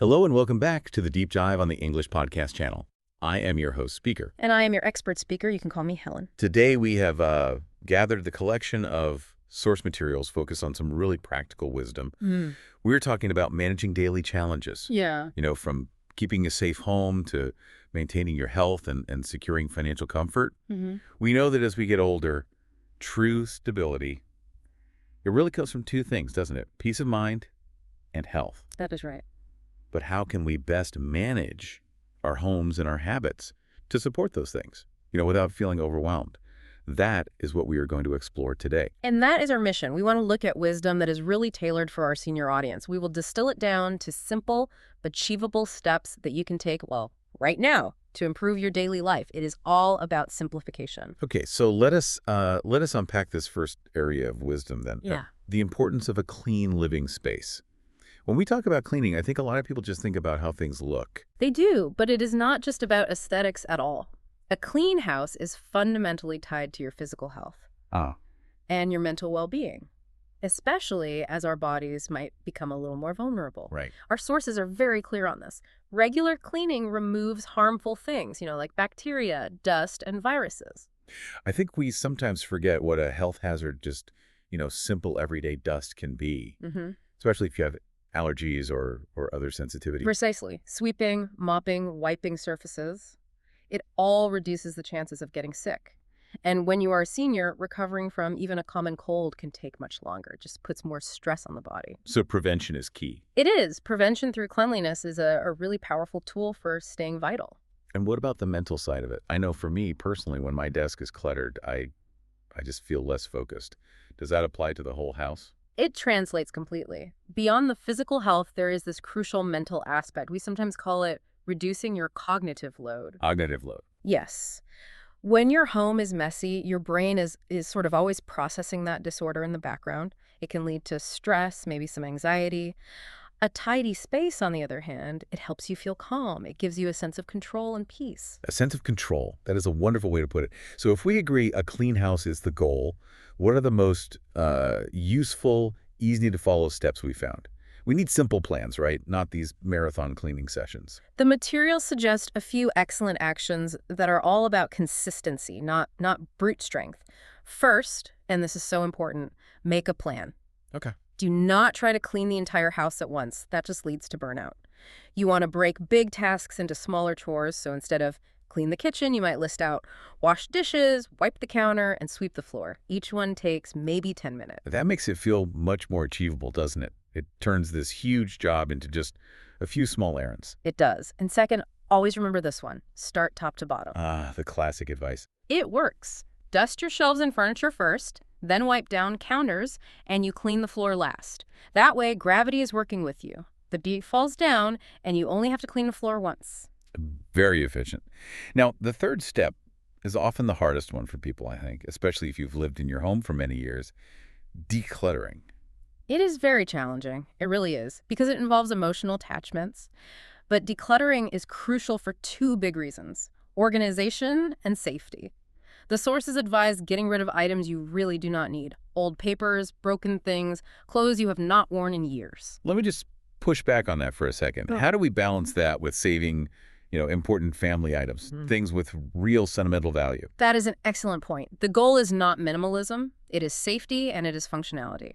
Hello and welcome back to the Deep Dive on the English Podcast channel. I am your host speaker. And I am your expert speaker. You can call me Helen. Today we have gathered the collection of source materials focused on some really practical wisdom. We're talking about managing daily challenges. Yeah. From keeping a safe home to maintaining your health and securing financial comfort. We know that as we get older, true stability, it really comes from two things, doesn't it? Peace of mind and health. That is right. But how can we best manage our homes and our habits to support those things, without feeling overwhelmed? That is what we are going to explore today. And that is our mission. We want to look at wisdom that is really tailored for our senior audience. We will distill it down to simple, achievable steps that you can take, right now, to improve your daily life. It is all about simplification. Okay, so let us unpack this first area of wisdom then. Yeah. The importance of a clean living space. When we talk about cleaning, I think a lot of people just think about how things look. They do, but it is not just about aesthetics at all. A clean house is fundamentally tied to your physical health and your mental well-being, especially as our bodies might become a little more vulnerable. Right. Our sources are very clear on this. Regular cleaning removes harmful things, like bacteria, dust, and viruses. I think we sometimes forget what a health hazard just, simple everyday dust can be, especially if you have allergies or other sensitivity. Precisely. Sweeping, mopping, wiping surfaces, it all reduces the chances of getting sick. And when you are a senior, recovering from even a common cold can take much longer. It just puts more stress on the body. So prevention is key. It is. Prevention through cleanliness is a really powerful tool for staying vital. And what about the mental side of it? I know for me personally, when my desk is cluttered, I just feel less focused. Does that apply to the whole house? It translates completely. Beyond the physical health, there is this crucial mental aspect. We sometimes call it reducing your cognitive load. Cognitive load. Yes. When your home is messy, your brain is sort of always processing that disorder in the background. It can lead to stress, maybe some anxiety. A tidy space, on the other hand, it helps you feel calm. It gives you a sense of control and peace. A sense of control. That is a wonderful way to put it. So if we agree a clean house is the goal, what are the most useful, easy-to-follow steps we found? We need simple plans, right? Not these marathon cleaning sessions. The materials suggest a few excellent actions that are all about consistency, not brute strength. First, and this is so important, make a plan. Okay. Do not try to clean the entire house at once. That just leads to burnout. You want to break big tasks into smaller chores, so instead of clean the kitchen, you might list out wash dishes, wipe the counter, and sweep the floor. Each one takes maybe 10 minutes. That makes it feel much more achievable, doesn't it? It turns this huge job into just a few small errands. It does. And second, always remember this one. Start top to bottom. The classic advice. It works. Dust your shelves and furniture first, then wipe down counters, and you clean the floor last. That way, gravity is working with you. The beat falls down, and you only have to clean the floor once. Very efficient. Now, the third step is often the hardest one for people, I think, especially if you've lived in your home for many years. Decluttering. It is very challenging. It really is, because it involves emotional attachments. But decluttering is crucial for two big reasons: organization and safety. The sources advise getting rid of items you really do not need. Old papers, broken things, clothes you have not worn in years. Let me just push back on that for a second. How do we balance that with saving, important family items, things with real sentimental value? That is an excellent point. The goal is not minimalism. It is safety and it is functionality.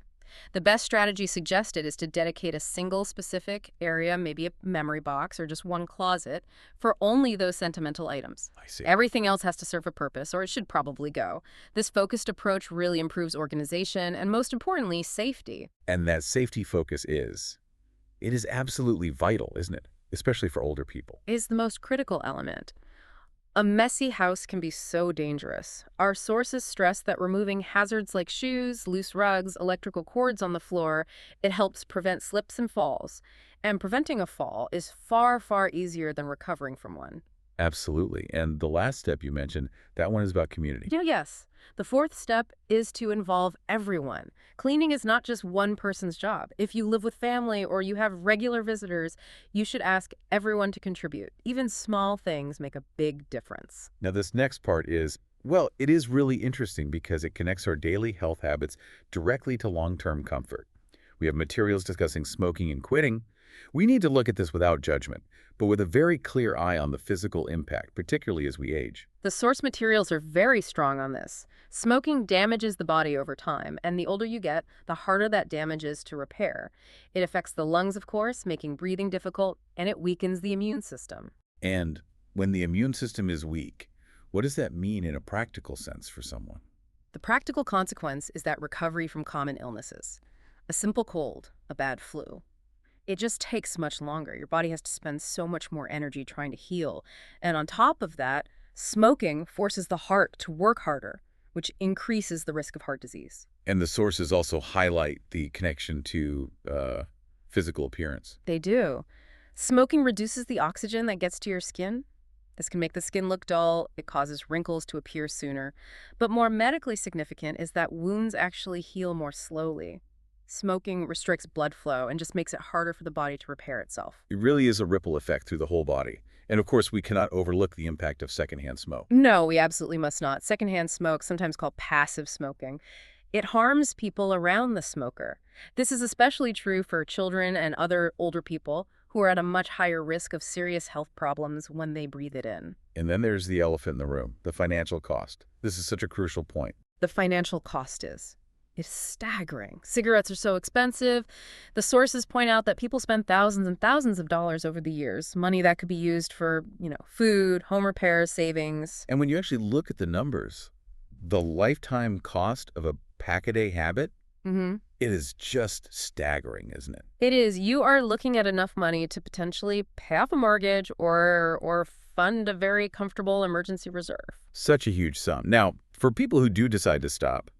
The best strategy suggested is to dedicate a single specific area, maybe a memory box or just one closet, for only those sentimental items. I see. Everything else has to serve a purpose, or it should probably go. This focused approach really improves organization and, most importantly, safety. And that safety focus it is absolutely vital, isn't it? Especially for older people. Is the most critical element. A messy house can be so dangerous. Our sources stress that removing hazards like shoes, loose rugs, electrical cords on the floor, it helps prevent slips and falls. And preventing a fall is far, far easier than recovering from one. Absolutely. And the last step you mentioned, that one is about community. Yes. The fourth step is to involve everyone. Cleaning is not just one person's job. If you live with family or you have regular visitors, you should ask everyone to contribute. Even small things make a big difference. Now, this next part is, it is really interesting because it connects our daily health habits directly to long-term comfort. We have materials discussing smoking and quitting, We need to look at this without judgment, but with a very clear eye on the physical impact, particularly as we age. The source materials are very strong on this. Smoking damages the body over time, and the older you get, the harder that damage is to repair. It affects the lungs, of course, making breathing difficult, and it weakens the immune system. And when the immune system is weak, what does that mean in a practical sense for someone? The practical consequence is that recovery from common illnesses. A simple cold, a bad flu. It just takes much longer. Your body has to spend so much more energy trying to heal. And on top of that, smoking forces the heart to work harder, which increases the risk of heart disease. And the sources also highlight the connection to physical appearance. They do. Smoking reduces the oxygen that gets to your skin. This can make the skin look dull. It causes wrinkles to appear sooner. But more medically significant is that wounds actually heal more slowly. Smoking restricts blood flow and just makes it harder for the body to repair itself. It really is a ripple effect through the whole body. And of course, we cannot overlook the impact of secondhand smoke. No, we absolutely must not. Secondhand smoke, sometimes called passive smoking, it harms people around the smoker. This is especially true for children and other older people who are at a much higher risk of serious health problems when they breathe it in. And then there's the elephant in the room, the financial cost. This is such a crucial point. The financial cost is. It's staggering. Cigarettes are so expensive. The sources point out that people spend thousands and thousands of dollars over the years, money that could be used for, food, home repairs, savings. And when you actually look at the numbers, the lifetime cost of a pack-a-day habit, it is just staggering, isn't it? It is. You are looking at enough money to potentially pay off a mortgage or fund a very comfortable emergency reserve. Such a huge sum. Now, for people who do decide to stop,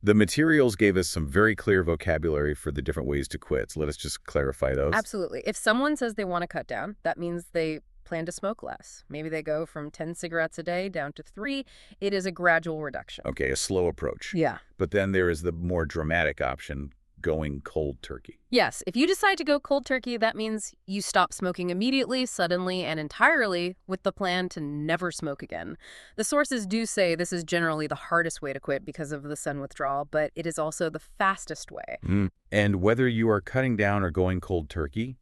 the materials gave us some very clear vocabulary for the different ways to quit. So let us just clarify those. Absolutely. If someone says they want to cut down, that means they plan to smoke less. Maybe they go from 10 cigarettes a day down to 3. It is a gradual reduction. Okay, a slow approach. Yeah. But then there is the more dramatic option, going cold turkey. Yes. If you decide to go cold turkey, that means you stop smoking immediately, suddenly, and entirely with the plan to never smoke again. The sources do say this is generally the hardest way to quit because of the sun withdrawal, but it is also the fastest way. And whether you are cutting down or going cold turkey,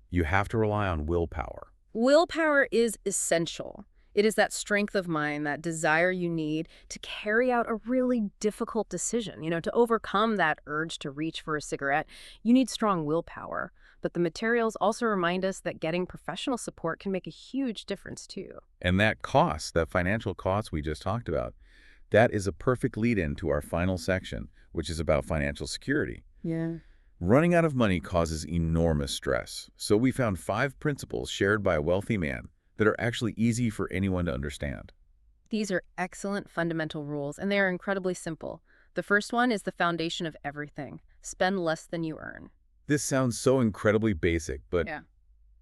you have to rely on willpower. Willpower is essential. It is that strength of mind, that desire you need to carry out a really difficult decision. To overcome that urge to reach for a cigarette, you need strong willpower. But the materials also remind us that getting professional support can make a huge difference, too. And that cost, that financial cost we just talked about, that is a perfect lead-in to our final section, which is about financial security. Yeah. Running out of money causes enormous stress. So we found 5 principles shared by a wealthy man that are actually easy for anyone to understand. These are excellent fundamental rules, and they are incredibly simple. The first one is the foundation of everything. Spend less than you earn. This sounds so incredibly basic, but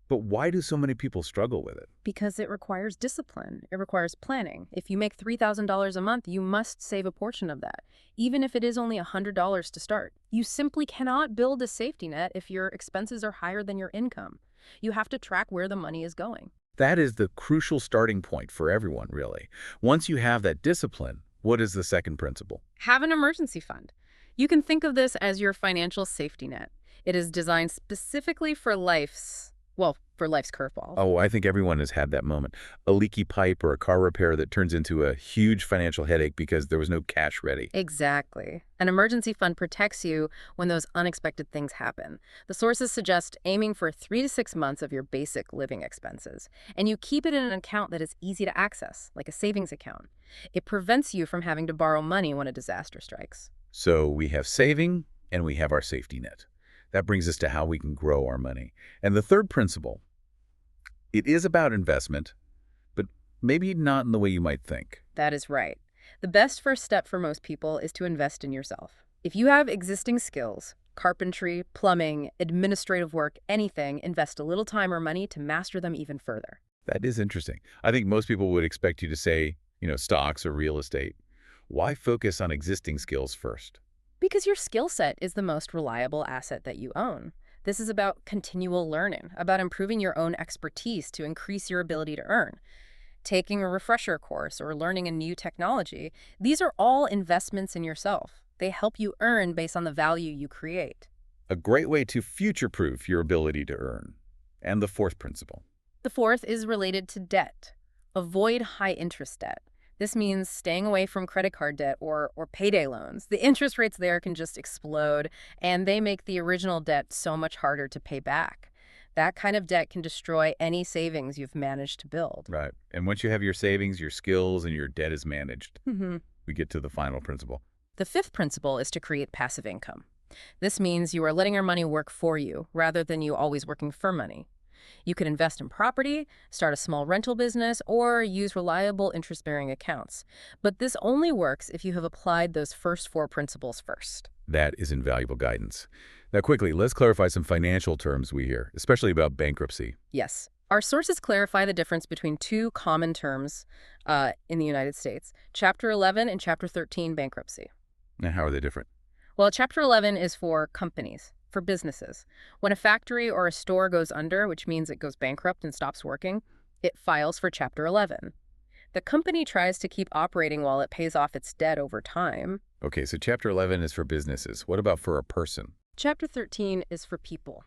why do so many people struggle with it? Because it requires discipline. It requires planning. If you make $3,000 a month, you must save a portion of that, even if it is only $100 to start. You simply cannot build a safety net if your expenses are higher than your income. You have to track where the money is going. That is the crucial starting point for everyone, really. Once you have that discipline, what is the second principle? Have an emergency fund. You can think of this as your financial safety net. It is designed specifically for life's curveballs. Oh, I think everyone has had that moment. A leaky pipe or a car repair that turns into a huge financial headache because there was no cash ready. Exactly. An emergency fund protects you when those unexpected things happen. The sources suggest aiming for 3 to 6 months of your basic living expenses. And you keep it in an account that is easy to access, like a savings account. It prevents you from having to borrow money when a disaster strikes. So we have saving and we have our safety net. That brings us to how we can grow our money. And the third principle, it is about investment, but maybe not in the way you might think. That is right. The best first step for most people is to invest in yourself. If you have existing skills, carpentry, plumbing, administrative work, anything, invest a little time or money to master them even further. That is interesting. I think most people would expect you to say, stocks or real estate. Why focus on existing skills first? Because your skill set is the most reliable asset that you own. This is about continual learning, about improving your own expertise to increase your ability to earn. Taking a refresher course or learning a new technology, these are all investments in yourself. They help you earn based on the value you create. A great way to future-proof your ability to earn. And the fourth principle. The fourth is related to debt. Avoid high-interest debt. This means staying away from credit card debt or payday loans. The interest rates there can just explode, and they make the original debt so much harder to pay back. That kind of debt can destroy any savings you've managed to build. Right. And once you have your savings, your skills, and your debt is managed, we get to the final principle. The fifth principle is to create passive income. This means you are letting your money work for you rather than you always working for money. You can invest in property, start a small rental business, or use reliable interest-bearing accounts. But this only works if you have applied those first four principles first. That is invaluable guidance. Now, quickly, let's clarify some financial terms we hear, especially about bankruptcy. Yes. Our sources clarify the difference between two common terms in the United States, Chapter 11 and Chapter 13 bankruptcy. And how are they different? Well, Chapter 11 is for companies, for businesses. When a factory or a store goes under, which means it goes bankrupt and stops working, it files for Chapter 11. The company tries to keep operating while it pays off its debt over time. Okay, so Chapter 11 is for businesses. What about for a person? Chapter 13 is for people,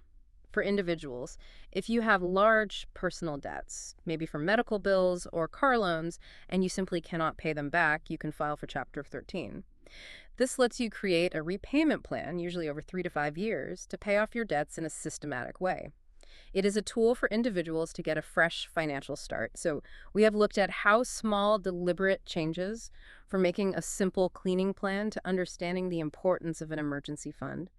for individuals. If you have large personal debts, maybe from medical bills or car loans, and you simply cannot pay them back, you can file for Chapter 13. This lets you create a repayment plan, usually over 3 to 5 years, to pay off your debts in a systematic way. It is a tool for individuals to get a fresh financial start. So we have looked at how small, deliberate changes, from making a simple cleaning plan to understanding the importance of an emergency fund,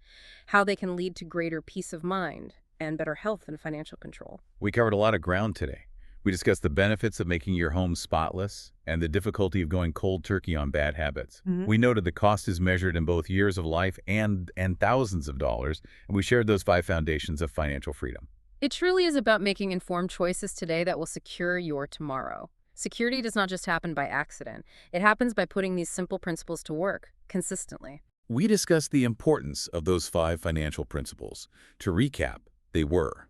how they can lead to greater peace of mind and better health and financial control. We covered a lot of ground today. We discussed the benefits of making your home spotless and the difficulty of going cold turkey on bad habits. We noted the cost is measured in both years of life and thousands of dollars, and we shared those 5 foundations of financial freedom. It truly is about making informed choices today that will secure your tomorrow. Security does not just happen by accident. It happens by putting these simple principles to work consistently. We discussed the importance of those 5 financial principles. To recap, they were: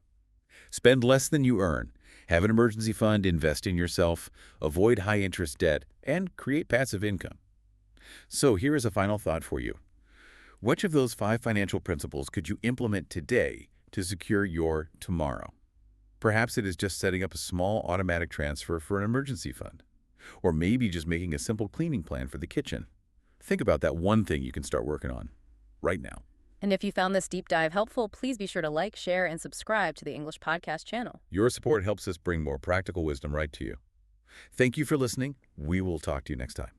spend less than you earn, have an emergency fund, invest in yourself, avoid high-interest debt, and create passive income. So here is a final thought for you. Which of those 5 financial principles could you implement today to secure your tomorrow? Perhaps it is just setting up a small automatic transfer for an emergency fund, or maybe just making a simple cleaning plan for the kitchen. Think about that one thing you can start working on right now. And if you found this deep dive helpful, please be sure to like, share, and subscribe to the English Podcast channel. Your support helps us bring more practical wisdom right to you. Thank you for listening. We will talk to you next time.